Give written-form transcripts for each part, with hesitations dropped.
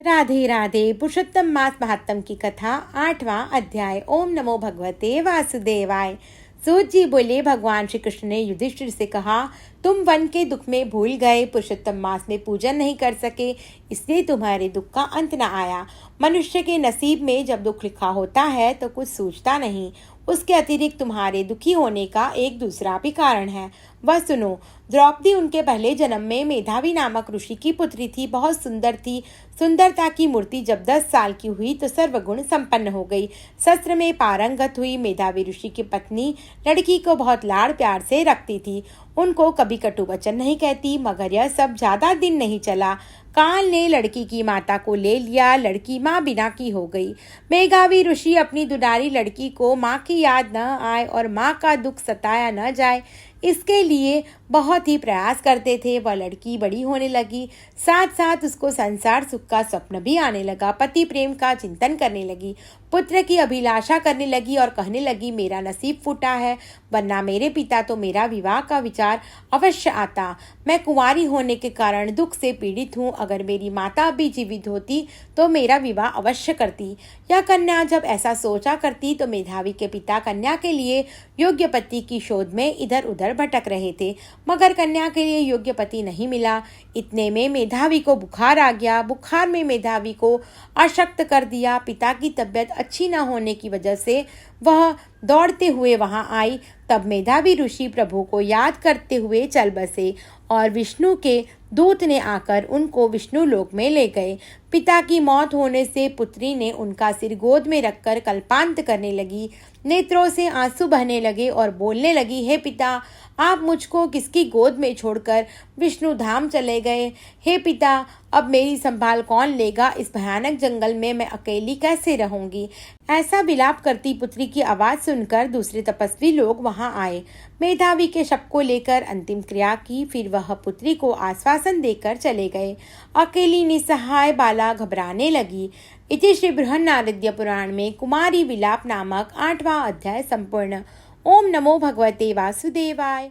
राधे राधे। पुरुषोत्तम मास महात्म की कथा 8वां अध्याय। ओम नमो भगवते वासुदेवाय। सूत जी बोले, भगवान श्री कृष्ण ने युधिष्ठिर से कहा, तुम वन के दुख में भूल गए, पुरुषोत्तम मास में पूजन नहीं कर सके, इसलिए तुम्हारे दुख का अंत न आया। मनुष्य के नसीब में जब दुख लिखा होता है तो कुछ सूझता नहीं। उसके अतिरिक्त तुम्हारे दुखी होने का एक दूसरा भी कारण है, वह सुनो। द्रौपदी उनके पहले जन्म में मेधावी नामक ऋषि की पुत्री थी। बहुत सुंदर थी। सुंदरता की मूर्ति जब 10 साल की हुई तो सर्वगुण संपन्न हो गई। शस्त्र में पारंगत हुई। मेधावी ऋषि की पत्नी लड़की को बहुत लाड़ प्यार से रखती थी। उनको कभी कटु वचन नहीं कहती। मगर यह सब ज्यादा दिन नहीं चला। काल ने लड़की की माता को ले लिया। लड़की माँ बिना की हो गई। मेघावी ऋषि अपनी दुलारी लड़की को माँ की याद न आए और माँ का दुख सताया न जाए, इसके लिए बहुत ही प्रयास करते थे। वह लड़की बड़ी होने लगी। साथ साथ उसको संसार सुख का स्वप्न भी आने लगा। पति प्रेम का चिंतन करने लगी। पुत्र की अभिलाषा करने लगी और कहने लगी, मेरा नसीब फूटा है, वरना मेरे पिता तो मेरा विवाह का विचार अवश्य आता। मैं कुंवारी होने के कारण दुख से पीड़ित हूँ। अगर मेरी माता भी जीवित होती तो मेरा विवाह अवश्य करती। यह कन्या जब ऐसा सोचा करती तो मेधावी के पिता कन्या के लिए योग्य पति की शोध में इधर उधर भटक रहे थे, मगर कन्या के लिए योग्य पति नहीं मिला। इतने में मेधावी को बुखार आ गया। बुखार में मेधावी को अशक्त कर दिया। पिता की तबीयत अच्छी न होने की वजह से वह दौड़ते हुए वहां आई। तब मेधावी ऋषि प्रभु को याद करते हुए चल बसे और विष्णु के दूत ने आकर उनको विष्णु लोक में ले गए। पिता की मौत होने से पुत्री ने उनका सिर गोद में रखकर कल्पांत करने लगी। नेत्रों से आंसू बहने लगे और बोलने लगी, हे पिता, आप मुझको किसकी गोद में छोड़कर विष्णु धाम चले गए? हे पिता, अब मेरी संभाल कौन लेगा? इस भयानक जंगल में मैं अकेली कैसे रहूंगी? ऐसा विलाप करती पुत्री की आवाज सुनकर दूसरे तपस्वी लोग वहां आए। मेधावी के शव को लेकर अंतिम क्रिया की। फिर वह पुत्री को आश्वासन देकर चले गए। अकेली निसहाय बाला घबराने लगी। इति श्री बृहन्नारद्य पुराण में कुमारी विलाप नामक 8वां अध्याय संपूर्ण। ओम नमो भगवते वासुदेवाय।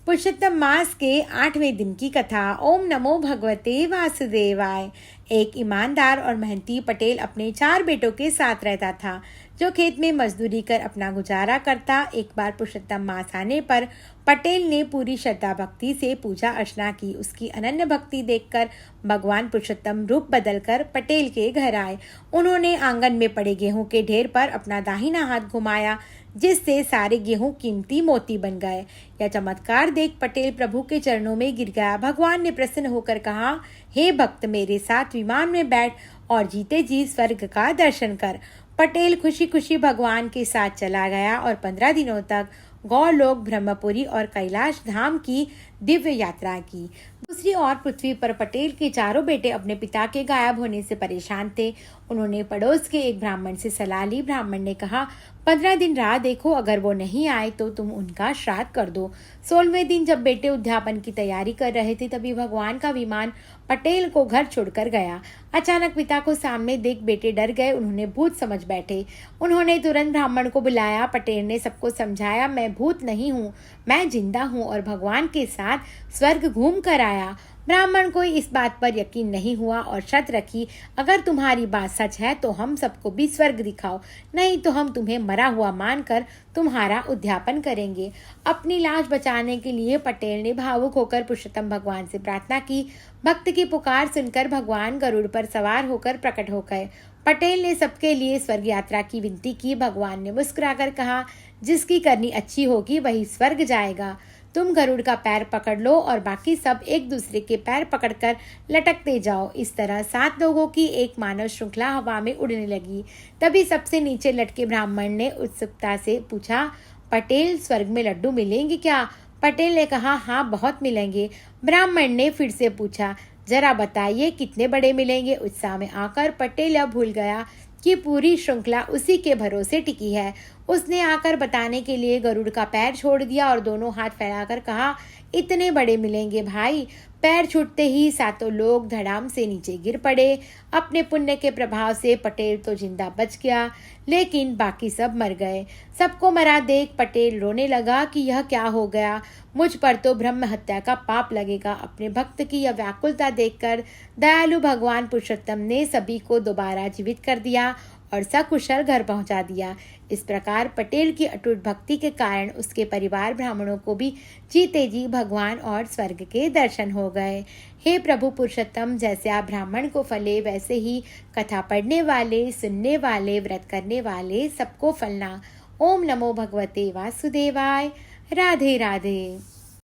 पुरुषोत्तम मास के 8वें दिन की कथा। ओम नमो भगवते वासुदेवाय। एक ईमानदार और मेहनती पटेल अपने 4 बेटों के साथ रहता था, जो खेत में मजदूरी कर अपना गुजारा करता। एक बार पुरुषोत्तम मास आने पर पटेल ने पूरी श्रद्धा भक्ति से पूजा अर्चना की। उसकी अनन्य भक्ति देखकर भगवान पुरुषोत्तम रूप बदलकर पटेल के घर आए। उन्होंने आंगन में पड़े गेहूं के ढेर पर अपना दाहिना हाथ घुमाया, जिससे सारे गेहूं कीमती मोती बन गए। यह चमत्कार देख पटेल प्रभु के चरणों में गिर गया। भगवान ने प्रसन्न होकर कहा, हे भक्त, मेरे साथ विमान में बैठ और जीते जी स्वर्ग का दर्शन कर। पटेल खुशी खुशी भगवान के साथ चला गया और 15 दिनों तक गौलोक, ब्रह्मपुरी और कैलाश धाम की दिव्य यात्रा की। दूसरी ओर पृथ्वी पर पटेल के 4 बेटे अपने पिता के गायब होने से परेशान थे। उन्होंने पड़ोस के एक ब्राह्मण से सलाह ली। ब्राह्मण ने कहा, 15 दिन राह देखो, अगर वो नहीं आए तो तुम उनका श्राद्ध कर दो। 16वें दिन जब बेटे उद्यापन की तैयारी कर रहे थे, तभी भगवान का विमान पटेल को घर छोड़कर गया। अचानक पिता को सामने देख बेटे डर गए। उन्होंने भूत समझ बैठे। उन्होंने तुरंत ब्राह्मण को बुलाया। पटेल ने सबको समझाया, मैं भूत नहीं हूँ, मैं जिंदा हूँ और भगवान के साथ स्वर्ग घूम कर आया। ब्राह्मण को इस बात पर यकीन नहीं हुआ और शर्त रखी, अगर तुम्हारी बात सच है तो हम सबको भी स्वर्ग दिखाओ, नहीं तो हम तुम्हें मरा हुआ मानकर तुम्हारा उद्यापन करेंगे। अपनी लाश बचाने के लिए पटेल ने भावुक होकर पुरुषोत्तम भगवान से प्रार्थना की। भक्त की पुकार सुनकर भगवान गरुड़ पर सवार होकर प्रकट हो गए। पटेल ने सबके लिए स्वर्ग यात्रा की विनती की। भगवान ने मुस्कुराकर कहा, जिसकी करनी अच्छी होगी वही स्वर्ग जाएगा। तुम गरुड़ का पैर पकड़ लो और बाकी सब एक दूसरे के पैर पकड़कर लटकते जाओ। इस तरह 7 लोगों की एक मानव श्रृंखला हवा में उड़ने लगी। तभी सबसे नीचे लटके ब्राह्मण ने उत्सुकता से पूछा, पटेल, स्वर्ग में लड्डू मिलेंगे क्या? पटेल ने कहा, हाँ, बहुत मिलेंगे। ब्राह्मण ने फिर से पूछा, जरा बताइए कितने बड़े मिलेंगे? उत्साह में आकर पटेल अब भूल गया कि पूरी श्रृंखला उसी के भरोसे टिकी है। उसने आकर बताने के लिए गरुड़ का पैर छोड़ दिया और दोनों हाथ फैलाकर कहा, इतने बड़े मिलेंगे भाई। पैर छूटते ही सातों लोग धड़ाम से नीचे गिर पड़े। अपने पुण्य के प्रभाव से पटेल तो जिंदा बच गया, लेकिन बाकी सब मर गए। सबको मरा देख पटेल रोने लगा कि यह क्या हो गया, मुझ पर तो ब्रह्म हत्या का पाप लगेगा। अपने भक्त की यह व्याकुलता देखकर दयालु भगवान पुरुषोत्तम ने सभी को दोबारा जीवित कर दिया और सकुशल घर पहुंचा दिया। इस प्रकार पटेल की अटूट भक्ति के कारण उसके परिवार ब्राह्मणों को भी जीते जी भगवान और स्वर्ग के दर्शन हो गए। हे प्रभु पुरुषोत्तम, जैसे आप ब्राह्मण को फले, वैसे ही कथा पढ़ने वाले, सुनने वाले, व्रत करने वाले सबको फलना। ओम नमो भगवते वासुदेवाय। राधे राधे।